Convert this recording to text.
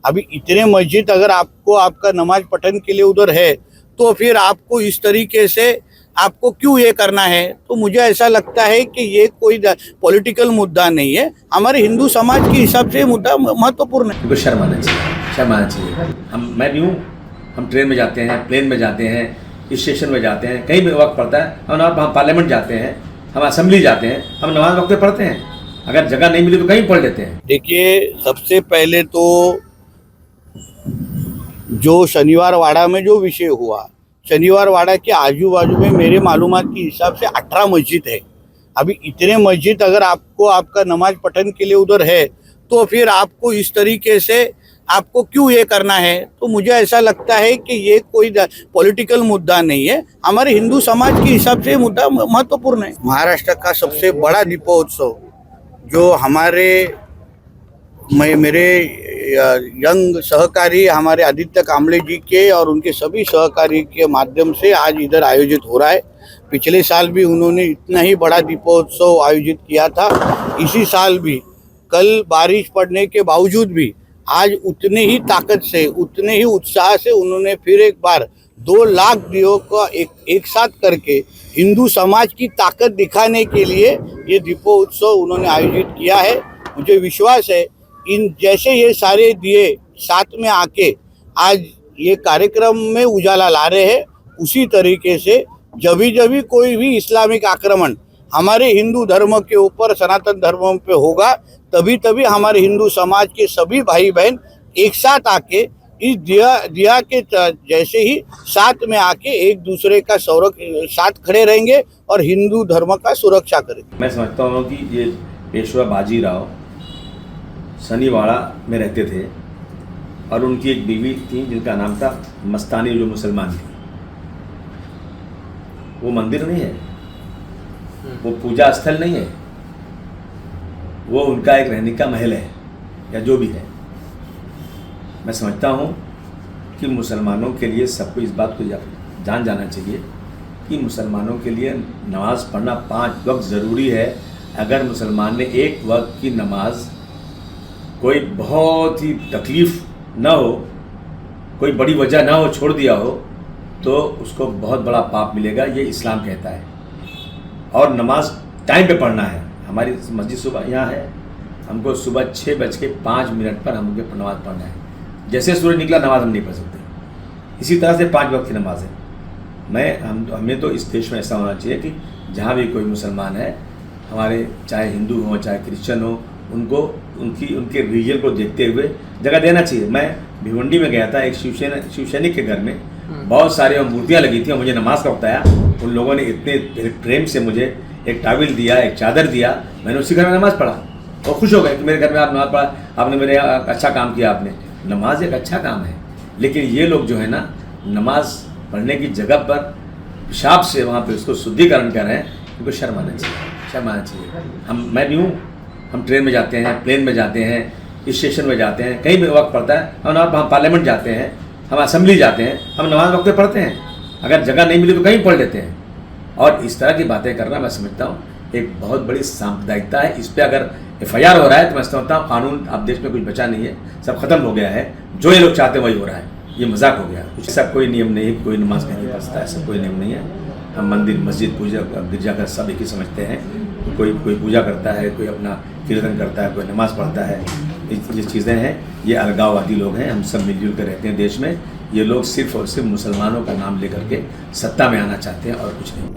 अभी इतने मस्जिद अगर आपको आपका नमाज पठन के लिए उधर है तो फिर आपको इस तरीके से आपको क्यों ये करना है। तो मुझे ऐसा लगता है कि ये कोई पॉलिटिकल मुद्दा नहीं है, हमारे हिंदू समाज के हिसाब से मुद्दा महत्वपूर्ण है। उनको शर्म आना चाहिए। मैं भी हूँ, हम ट्रेन में जाते हैं, प्लेन में जाते हैं, स्टेशन में जाते हैं, कहीं भी वक्त पड़ता है हम पार्लियामेंट जाते हैं, हम असेंबली जाते हैं, हम नमाज वक्त पे पढ़ते हैं। अगर जगह नहीं मिली तो कहीं पढ़ लेते हैं। देखिए, सबसे पहले तो जो शनिवार वाड़ा में जो विषय हुआ, शनिवार वाड़ा के आजू बाजू में मेरे मालूमात के हिसाब से 18 मस्जिद है। अभी इतने मस्जिद अगर आपको आपका नमाज पठन के लिए उधर है तो फिर आपको इस तरीके से आपको क्यों ये करना है। तो मुझे ऐसा लगता है कि ये कोई पॉलिटिकल मुद्दा नहीं है, हमारे हिंदू समाज के हिसाब से मुद्दा महत्वपूर्ण है। महाराष्ट्र का सबसे बड़ा दीपोत्सव जो मेरे यंग सहकारी हमारे आदित्य कांबले जी के और उनके सभी सहकारी के माध्यम से आज इधर आयोजित हो रहा है। पिछले साल भी उन्होंने इतना ही बड़ा दीपोत्सव आयोजित किया था। इसी साल भी कल बारिश पड़ने के बावजूद भी आज उतने ही ताकत से, उतने ही उत्साह से उन्होंने फिर एक बार 2 लाख दियों का एक साथ करके हिंदू समाज की ताकत दिखाने के लिए ये दीपोत्सव उन्होंने आयोजित किया है। मुझे विश्वास है इन जैसे ये सारे दिए साथ में आके आज ये कार्यक्रम में उजाला ला रहे हैं, उसी तरीके से जब भी कोई भी इस्लामिक आक्रमण हमारे हिंदू धर्म के ऊपर, सनातन धर्म पे होगा, तभी हमारे हिंदू समाज के सभी भाई बहन एक साथ आके इस दिया के जैसे ही साथ में आके एक दूसरे का साथ खड़े रहेंगे और हिंदू धर्म का सुरक्षा करेंगे। मैं समझता हूँ कि ये पेशवा बाजीराव शनिवाड़ा में रहते थे और उनकी एक बीवी थी जिनका नाम था मस्तानी, जो मुसलमान थी। वो मंदिर नहीं है, वो पूजा स्थल नहीं है, वो उनका एक रहने का महल है या जो भी है। मैं समझता हूँ कि मुसलमानों के लिए सबको इस बात को जान जाना चाहिए कि मुसलमानों के लिए नमाज़ पढ़ना 5 वक्त ज़रूरी है। अगर मुसलमान ने एक वक्त की नमाज कोई बहुत ही तकलीफ़ ना हो, कोई बड़ी वजह ना हो, छोड़ दिया हो, तो उसको बहुत बड़ा पाप मिलेगा, ये इस्लाम कहता है। और नमाज टाइम पे पढ़ना है। हमारी मस्जिद सुबह यहाँ है, हमको सुबह 6:05 पर हमको नमाज़ पढ़ना है। जैसे सूरज निकला नमाज हम नहीं पढ़ सकते। इसी तरह से 5 वक्त की नमाज है। हमें तो इस देश में ऐसा होना चाहिए कि जहाँ भी कोई मुसलमान है, हमारे चाहे हिंदू हो चाहे क्रिश्चियन हो, उनको उनके रीजन को देखते हुए जगह देना चाहिए। मैं भिवंडी में गया था, एक शिव सैनिक के घर में बहुत सारी मूर्तियाँ लगी थी और मुझे नमाज का बताया। उन लोगों ने इतने प्रेम से मुझे एक टाविल दिया, एक चादर दिया, मैंने उसी घर में नमाज़ पढ़ा और खुश हो गए कि मेरे घर में आप नमाज़ पढ़ा, आपने मेरे अच्छा काम किया। आपने नमाज एक अच्छा काम है, लेकिन ये लोग जो है ना, नमाज पढ़ने की जगह पर पेशाब से वहाँ पे उसको शुद्धिकरण कर रहे हैं। उनको शर्म आना चाहिए। मैं भी हूँ, हम ट्रेन में जाते हैं, प्लेन में जाते हैं, स्टेशन में जाते हैं, कहीं भी वक्त पड़ता है हम पार्लियामेंट जाते हैं, हम असेंबली जाते हैं, हम नमाज वक्त पे पढ़ते हैं। अगर जगह नहीं मिली तो कहीं पढ़ लेते हैं। और इस तरह की बातें करना मैं समझता हूँ एक बहुत बड़ी सांप्रदायिकता है। इस पर अगर FIR हो रहा है तो मैं समझता हूँ कानून अब देश में कुछ बचा नहीं है, सब खत्म हो गया है। जो ये लोग चाहते हैं वही हो रहा है, ये मजाक हो गया। कुछ ऐसा कोई नियम नहीं है, कोई नमाज नहीं पढ़ता, ऐसा कोई नियम नहीं है। हम मंदिर, मस्जिद, पूजा, गिरजाघर सब एक ही समझते हैं। कोई पूजा करता है, कोई अपना कीर्तन करता है, कोई नमाज पढ़ता है। ये चीज़ें हैं, ये अलगाववादी लोग हैं। हम सब मिलजुल कर रहते हैं देश में। ये लोग सिर्फ और सिर्फ मुसलमानों का नाम लेकर के सत्ता में आना चाहते हैं और कुछ नहीं।